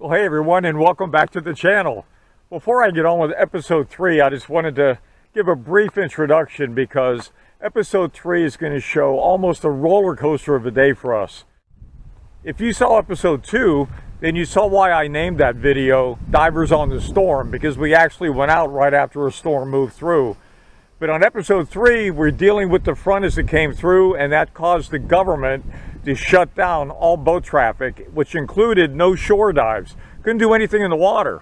Well, hey everyone, and welcome back to the channel. Before I get on with episode 3, I just wanted to give a brief introduction because episode 3 is going to show almost a roller coaster of a day for us. If you saw episode 2, then you saw why I named that video Divers on the Storm, because we actually went out right after a storm moved through. But on episode 3, we're dealing with the front as it came through, and that caused the government to shut down all boat traffic, which included no shore dives. Couldn't do anything in the water.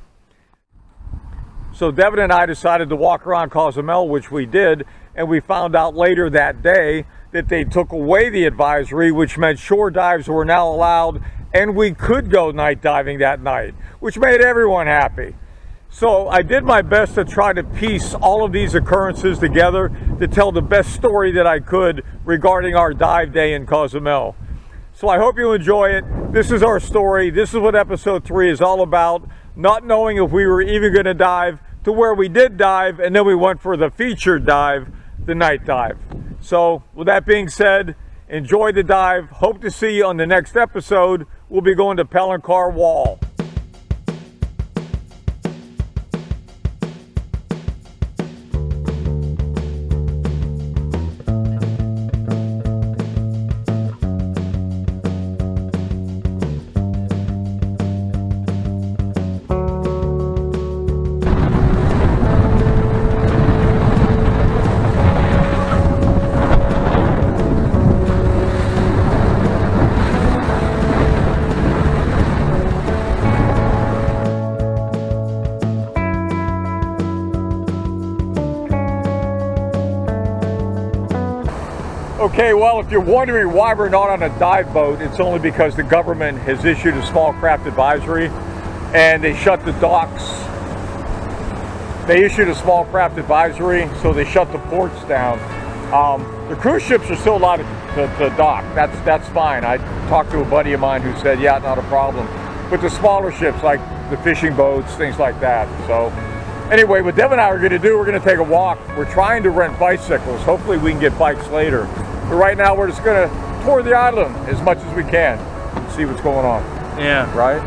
So Devin and I decided to walk around Cozumel, which we did, and we found out later that day that they took away the advisory, which meant shore dives were now allowed, and we could go night diving that night, which made everyone happy. So I did my best to try to piece all of these occurrences together to tell the best story that I could regarding our dive day in Cozumel. So I hope you enjoy it. This is our story. This is what episode 3 is all about. Not knowing if we were even going to dive, to where we did dive, and then we went for the featured dive, the night dive. So with that being said, enjoy the dive. Hope to see you on the next episode. We'll be going to Palancar Wall. Okay, well, if you're wondering why we're not on a dive boat, it's only because the government has issued a small craft advisory and they shut the docks. They issued a small craft advisory, so they shut the ports down. The cruise ships are still allowed to dock. That's fine. I talked to a buddy of mine who said, yeah, not a problem. But the smaller ships, like the fishing boats, things like that. So anyway, what Devin and I are going to do, we're going to take a walk. We're trying to rent bicycles. Hopefully we can get bikes later. But right now we're just going to tour the island as much as we can and see what's going on. Yeah. Right?